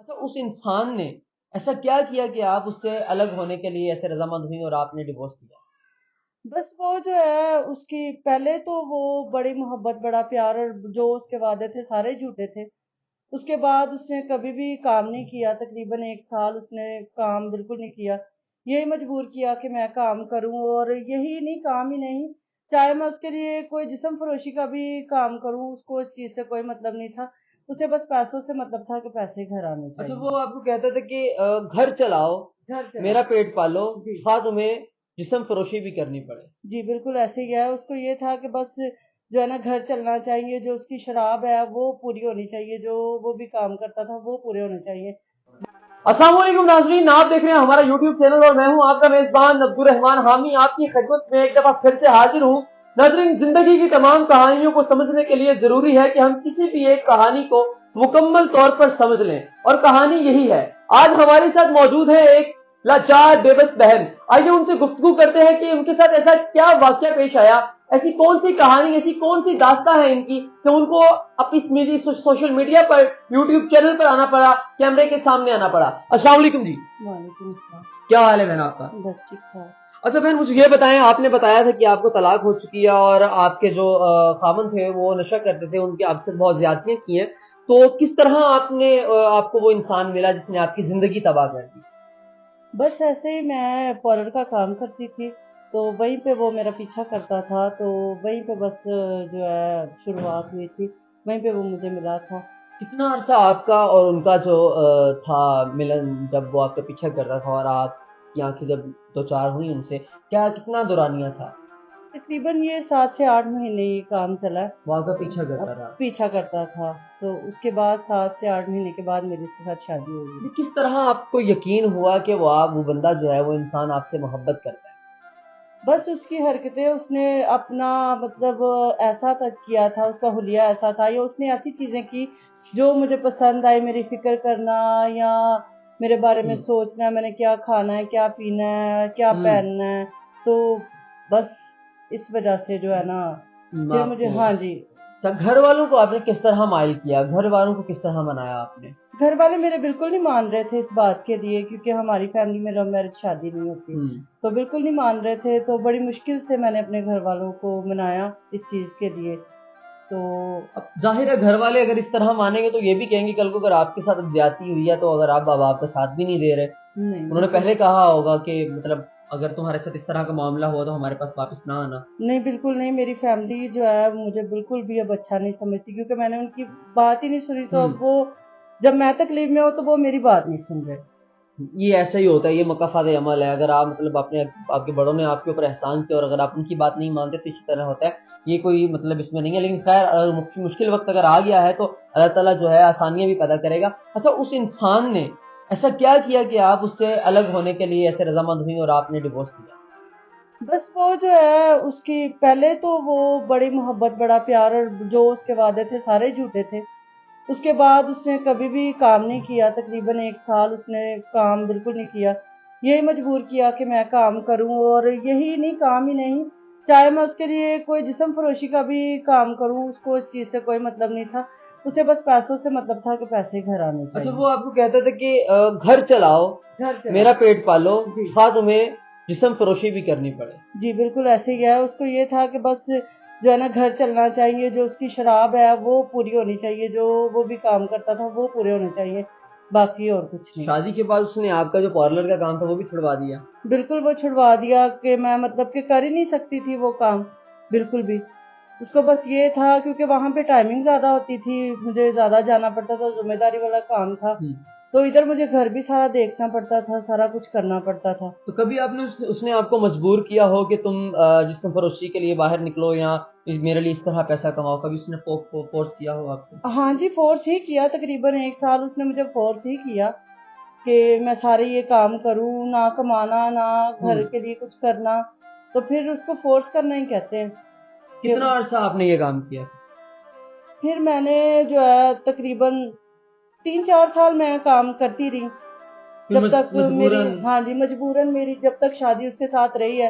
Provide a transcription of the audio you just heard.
اچھا اس انسان نے ایسا کیا کیا کہ آپ اس سے الگ ہونے کے لیے ایسے رضامند ہوئی اور آپ نے ڈیورس کیا؟ بس وہ جو ہے اس کی پہلے تو وہ بڑی محبت بڑا پیار اور جو اس کے وعدے تھے سارے جھوٹے تھے. اس کے بعد اس نے کبھی بھی کام نہیں کیا، تقریباً 1 سال اس نے کام بالکل نہیں کیا. یہی مجبور کیا کہ میں کام کروں، اور یہی نہیں، کام ہی نہیں، چاہے میں اس کے لیے کوئی جسم فروشی کا بھی کام کروں، اس کو اس چیز سے کوئی مطلب نہیں تھا. اسے بس پیسوں سے مطلب تھا کہ پیسے گھر آنے اچھا چاہیے. وہ آپ کو کہتا تھا کہ گھر چلاؤ، گھر چلا میرا پیٹ پالو، جی خواہ تمہیں جسم فروشی بھی کرنی پڑے. جی بالکل ایسے ہی ہے. اس کو یہ تھا کہ بس جو ہے نا گھر چلنا چاہیے، جو اس کی شراب ہے وہ پوری ہونی چاہیے، جو وہ بھی کام کرتا تھا وہ پورے ہونے چاہیے. السلام علیکم ناظرین، آپ دیکھ رہے ہیں ہمارا یوٹیوب چینل اور میں ہوں آپ کا میزبان عبدالرحمان حامی، آپ کی خدمت میں ایک دفعہ پھر سے حاضر ہوں. ناظرین، زندگی کی تمام کہانیوں کو سمجھنے کے لیے ضروری ہے کہ ہم کسی بھی ایک کہانی کو مکمل طور پر سمجھ لیں، اور کہانی یہی ہے. آج ہمارے ساتھ موجود ہے ایک لاچار بے بس بہن. آئیے ان سے گفتگو کرتے ہیں کہ ان کے ساتھ ایسا کیا واقعہ پیش آیا، ایسی کون سی کہانی، ایسی کون سی داستاں ہے ان کی کہ ان کو اپنی سوشل میڈیا پر، یوٹیوب چینل پر آنا پڑا، کیمرے کے سامنے آنا پڑا. السلام علیکم جی. وعلیکم السلام. کیا حال ہے بہن آپ کا؟ بس ٹھیک ٹھاک. اچھا بہن مجھے یہ بتائیں، آپ نے بتایا تھا کہ آپ کو طلاق ہو چکی ہے اور آپ کے جو خاوند تھے وہ نشہ کرتے تھے، ان کی آپ سے بہت زیادتیاں کی ہیں، تو کس طرح آپ کو وہ انسان ملا جس نے آپ کی زندگی تباہ کر دی؟ بس ایسے ہی میں پارلر کا کام کرتی تھی، تو وہیں پہ وہ میرا پیچھا کرتا تھا، تو وہیں پہ بس جو ہے شروعات ہوئی تھی، وہیں پہ وہ مجھے ملا تھا. کتنا عرصہ آپ کا اور ان کا جو تھا ملن، جب وہ آپ کا پیچھا کرتا تھا اور آپ کی آنکھیں جب دو چار ہوئی ان سے، کتنا دورانیہ تھا؟ تقریباً یہ 7 سے 8 مہینے یہ کام چلا. وہ آپ کا پیچھا کرتا رہا؟ پیچھا کرتا تھا، تو اس کے بعد 7 سے 8 مہینے کے بعد میری اس کے ساتھ شادی ہو گئی. کس طرح آپ کو یقین ہوا کہ وہ بندہ جو ہے وہ انسان آپ سے محبت کرتا ہے؟ بس اس کی حرکتیں، اس نے اپنا مطلب ایسا تک کیا تھا، اس کا حلیہ ایسا تھا، یا اس نے ایسی چیزیں کی جو مجھے پسند آئی، میری فکر کرنا یا میرے بارے میں سوچنا، میں نے کیا کھانا ہے، کیا پینا ہے، کیا پہننا ہے. تو بس اس وجہ سے جو ہے نا پھر مجھے، ہاں جی. گھر والوں کو آپ نے کس طرح مائل کیا، گھر والوں کو کس طرح منایا آپ نے؟ گھر والے میرے بالکل نہیں مان رہے تھے اس بات کے لیے، کیونکہ ہماری فیملی میں لو میرج شادی نہیں ہوتی، تو بالکل نہیں مان رہے تھے. تو بڑی مشکل سے میں نے اپنے گھر والوں کو منایا اس چیز کے لیے. تو اب ظاہر ہے گھر والے اگر اس طرح مانیں گے تو یہ بھی کہیں گے کل کو اگر آپ کے ساتھ زیادتی ہوئی ہے تو اگر آپ اب آپ کا ساتھ بھی نہیں دے رہے. انہوں نے پہلے کہا ہوگا کہ مطلب اگر تمہارے ساتھ اس طرح کا معاملہ ہوا تو ہمارے پاس واپس نہ آنا. نہیں، بالکل نہیں. میری فیملی جو ہے مجھے بالکل بھی اب اچھا نہیں سمجھتی، کیونکہ میں نے ان کی بات ہی نہیں سنی. تو اب وہ جب میں تکلیف میں ہوں تو وہ میری بات نہیں سن رہے. یہ ایسا ہی ہوتا ہے، یہ مکافات عمل ہے. اگر آپ مطلب آپ کے بڑوں نے آپ کے اوپر احسان کیا اور اگر آپ ان کی بات نہیں مانتے تو اسی طرح ہوتا ہے. یہ کوئی مطلب اس میں نہیں ہے، لیکن خیر مشکل وقت اگر آ گیا ہے تو اللہ تعالیٰ جو ہے آسانیاں بھی پیدا کرے گا. اچھا اس انسان نے ایسا کیا کیا کہ آپ اس سے الگ ہونے کے لیے ایسے رضامند ہوئی اور آپ نے ڈیورس کیا؟ بس وہ جو ہے اس کی پہلے تو وہ بڑی محبت بڑا پیار اور جو اس کے وعدے تھے سارے جھوٹے تھے. اس کے بعد اس نے کبھی بھی کام نہیں کیا، تقریباً 1 سال اس نے کام بالکل نہیں کیا. یہی مجبور کیا کہ میں کام کروں، اور یہی نہیں، کام ہی نہیں، چاہے میں اس کے لیے کوئی جسم فروشی کا بھی کام کروں، اس کو اس چیز سے کوئی مطلب نہیں تھا. اسے بس پیسوں سے مطلب تھا کہ پیسے گھر آنے چاہیے. اچھا وہ آپ کو کہتا تھا کہ گھر چلاؤ، میرا پیٹ پالو، خواہ تمہیں جسم فروشی بھی کرنی پڑے. جی بالکل ایسے ہی ہے. اس کو یہ تھا کہ بس جو ہے نا گھر چلنا چاہیے، جو اس کی شراب ہے وہ پوری ہونی چاہیے، جو وہ بھی کام کرتا تھا وہ پورے ہونے چاہیے، باقی اور کچھ نہیں. شادی کے بعد اس نے آپ کا جو پارلر کا کام تھا وہ بھی چھڑوا دیا؟ بالکل وہ چھڑوا دیا کہ میں مطلب کہ کر ہی نہیں سکتی تھی وہ کام بالکل بھی. اس کو بس یہ تھا کیونکہ وہاں پہ ٹائمنگ زیادہ ہوتی تھی، مجھے زیادہ جانا پڑتا تھا، ذمہ داری والا کام تھا، تو ادھر مجھے گھر بھی سارا دیکھنا پڑتا تھا، سارا کچھ کرنا پڑتا تھا. تو کبھی آپ نے اس نے آپ کو مجبور کیا ہو کہ تم جسم فروشی کے لیے باہر نکلو یا میرے لیے اس طرح پیسہ کماؤ، کبھی اس نے فورس کیا ہو آپ کو؟ ہاں جی، فورس ہی کیا. تقریباً 1 سال اس نے مجھے فورس ہی کیا کہ میں سارے یہ کام کروں، نہ کمانا نہ گھر کے لیے کچھ کرنا. تو پھر اس کو فورس کرنا ہی کہتے ہیں. کتنا عرصہ آپ نے یہ کام کیا؟ پھر میں نے جو ہے تقریباً 3 4 سال میں کام کرتی رہی، جب تک میری، ہاں جی، مجبوراً میری جب تک شادی اس کے ساتھ رہی ہے